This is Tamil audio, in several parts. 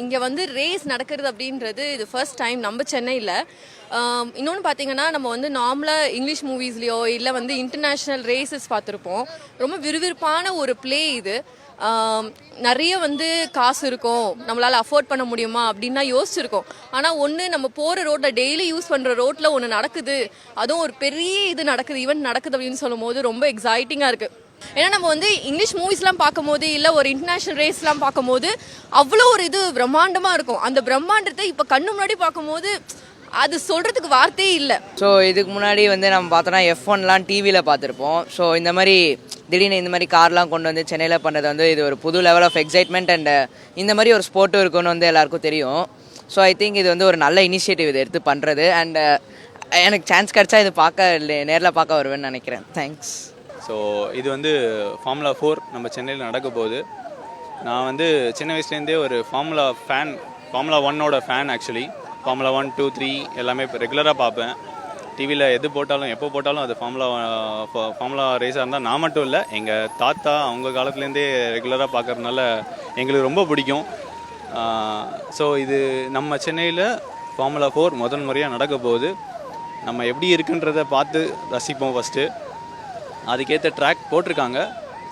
இங்கே வந்து ரேஸ் நடக்கிறது அப்படின்றது இது ஃபர்ஸ்ட் டைம் நம்ம சென்னையில். இன்னொன்று பார்த்தீங்கன்னா நம்ம வந்து நார்மலாக இங்கிலீஷ் மூவிஸ்லேயோ இல்லை வந்து இன்டர்நேஷ்னல் ரேசஸ் பார்த்துருப்போம். ரொம்ப விறுவிறுப்பான ஒரு ப்ளே இது. நிறைய வந்து காசு இருக்கும், நம்மளால் அஃபோர்ட் பண்ண முடியுமா அப்படின்னா யோசிச்சிருக்கோம். ஆனால் ஒன்று நம்ம போகிற ரோட்டில் டெய்லி யூஸ் பண்ணுற ரோட்டில் ஒன்று நடக்குது, அதுவும் ஒரு பெரிய இது நடக்குது, ஈவெண்ட் நடக்குது அப்படின்னு சொல்லும் போது ரொம்ப எக்ஸைட்டிங்காக இருக்குது. ஏன்னா நம்ம வந்து இங்கிலீஷ் மூவிஸ்லாம் பார்க்கும்போது இல்லை ஒரு இன்டர்நேஷ்னல் ரேஸ்லாம் பார்க்கும்போது அவ்வளோ ஒரு இது பிரம்மாண்டமாக இருக்கும். அந்த பிரம்மாண்டத்தை இப்போ கண்ணு முன்னாடி பார்க்கும்போது அது சொல்கிறதுக்கு வார்த்தையே இல்லை. ஸோ இதுக்கு முன்னாடி வந்து நம்ம பார்த்தோன்னா F1லாம் டிவியில் பார்த்துருப்போம். ஸோ இந்த மாதிரி திடீர்னு இந்த மாதிரி கார்லாம் கொண்டு வந்து சென்னையில் பண்ணது வந்து இது ஒரு புது லெவல் ஆஃப் எக்ஸைட்மெண்ட் அண்ட் இந்த மாதிரி ஒரு ஸ்போர்ட்டும் இருக்குன்னு வந்து எல்லாருக்கும் தெரியும். ஸோ ஐ திங்க் இது வந்து ஒரு நல்ல இனிஷியேட்டிவ் இது எடுத்து பண்ணுறது. அண்ட் எனக்கு சான்ஸ் கிடச்சா இது நேரில் பார்க்க வருவேன்னு நினைக்கிறேன். தேங்க்ஸ். ஸோ இது வந்து ஃபார்முலா 4 நம்ம சென்னையில் நடக்க போகுது. நான் வந்து சின்ன வயசுலேருந்தே ஒரு ஃபார்முலா 1ஓட ஃபேன். ஆக்சுவலி ஃபார்முலா 1, 2, 3 எல்லாமே இப்போ ரெகுலராக பார்ப்பேன். டிவியில் எது போட்டாலும் எப்போ போட்டாலும் அது ஃபார்முலா ரேஸாக இருந்தால் நான் மட்டும் இல்லை, எங்கள் தாத்தா அவங்க காலத்துலேருந்தே ரெகுலராக பார்க்குறதுனால எங்களுக்கு ரொம்ப பிடிக்கும். ஸோ இது நம்ம சென்னையில் ஃபார்முலா 4 முதல் முறையாக நடக்க போகுது. நம்ம எப்படி இருக்குன்றதை பார்த்து ரசிப்போம். ஃபஸ்ட்டு அதுக்கேற்ற ட்ராக் போட்டிருக்காங்க.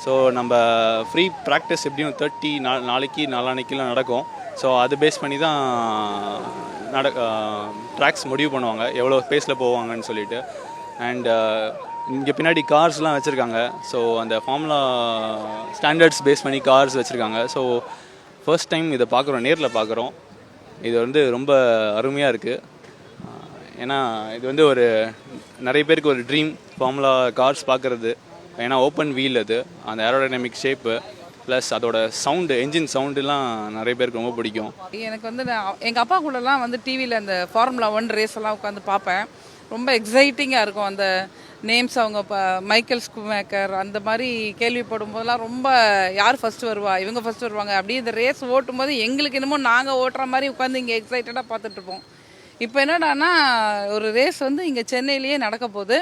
ஸோ நம்ம ஃப்ரீ ப்ராக்டிஸ் எப்படியும் 30 நாளைக்கு நாளான்னைக்கெலாம் நடக்கும். ஸோ அது பேஸ் பண்ணி தான் ட்ராக்ஸ் முடிவு பண்ணுவாங்க, எவ்வளோ பேஸில் போவாங்கன்னு சொல்லிட்டு. அண்ட் இங்கே பின்னாடி கார்ஸ்லாம் வச்சுருக்காங்க. ஸோ அந்த ஃபார்முலா ஸ்டாண்டர்ட்ஸ் பேஸ் பண்ணி கார்ஸ் வச்சுருக்காங்க. ஸோ ஃபர்ஸ்ட் டைம் இதை பார்க்குறோம், நேரில் பார்க்குறோம். இது வந்து ரொம்ப அருமையாக இருக்குது. ஏன்னா இது வந்து ஒரு நிறைய பேருக்கு ஒரு ட்ரீம் ஃபார்முலா கார்ஸ் பார்க்குறது. ஏன்னா ஓப்பன் வீல் அது, அந்த ஏரோடைனமிக் ஷேப்பு ப்ளஸ் அதோட சவுண்டு, என்ஜின் சவுண்டுலாம் நிறைய பேருக்கு ரொம்ப பிடிக்கும். எனக்கு வந்து எங்கள் அப்பா கூடலாம் வந்து டிவியில் அந்த ஃபார்முலா 1 ரேஸ் எல்லாம் உட்காந்து பார்ப்பேன். ரொம்ப எக்ஸைட்டிங்காக இருக்கும். அந்த நேம்ஸ் அவங்க மைக்கேல் ஸ்கூமேக்கர் அந்த மாதிரி கேள்விப்படும் போதெல்லாம் ரொம்ப யார் ஃபஸ்ட்டு வருவா, இவங்க ஃபஸ்ட்டு வருவாங்க அப்படி இந்த ரேஸ் ஓட்டும் போது எங்களுக்கு என்னமோ நாங்கள் ஓட்டுற மாதிரி உட்காந்து இங்கே எக்ஸைட்டடாக பார்த்துட்ருப்போம். இப்போ என்னடானா ஒரு ரேஸ் வந்து இங்கே சென்னையிலேயே நடக்க போகுது.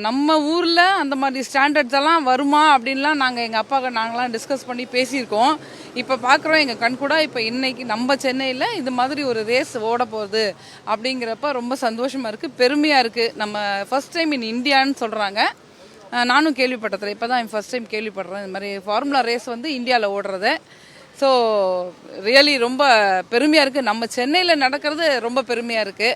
நம்ம ஊரில் அந்த மாதிரி ஸ்டாண்டர்ட்ஸ் எல்லாம் வருமா அப்படின்லாம் எங்கள் அப்பாவுக்கு நாங்களாம் டிஸ்கஸ் பண்ணி பேசியிருக்கோம். இப்போ பார்க்குறோம் எங்கள் கண் கூட. இப்போ இன்றைக்கி நம்ம சென்னையில் இது மாதிரி ஒரு ரேஸ் ஓட போகுது அப்படிங்கிறப்ப ரொம்ப சந்தோஷமாக இருக்குது, பெருமையாக இருக்குது. நம்ம ஃபஸ்ட் டைம் இன் இந்தியான்னு சொல்கிறாங்க. நானும் கேள்விப்பட்டதில்லை, இப்போ தான் ஃபஸ்ட் டைம் கேள்விப்படுறேன் இந்த மாதிரி ஃபார்முலா ரேஸ் வந்து இந்தியாவில் ஓடுறது. ஸோ ரியலி ரொம்ப பெருமையாக இருக்குது. நம்ம சென்னையில் நடக்கிறது ரொம்ப பெருமையாக இருக்குது.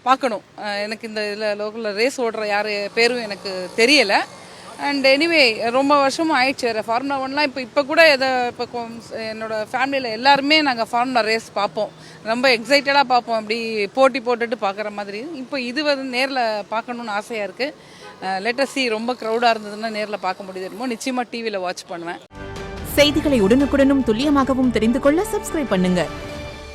பார்க்கணும். எனக்கு இந்த இதில் லோக்கலில் ரேஸ் ஓடுற யார் பேரும் எனக்கு தெரியலை. அண்ட் எனிவே ரொம்ப வருஷமும் ஆயிடுச்சு ஃபார்முலா 1லாம். இப்போ கூட இப்போ என்னோடய ஃபேமிலியில் எல்லாருமே நாங்கள் ஃபார்முலா ரேஸ் பார்ப்போம், ரொம்ப எக்ஸைட்டடாக பார்ப்போம், அப்படி போட்டி போட்டுட்டு பார்க்குற மாதிரி. இப்போ இது வந்து நேரில் பார்க்கணுன்னு ஆசையாக இருக்குது. லெட்டர் சி ரொம்ப க்ரௌடாக இருந்ததுன்னா நேரில் பார்க்க முடியுமோ, நிச்சயமாக டிவியில் வாட்ச் பண்ணுவேன். செய்திகளை உடனுக்குடனும் துல்லியமாகவும் தெரிந்து கொள்ள சப்ஸ்கிரைப் பண்ணுங்க.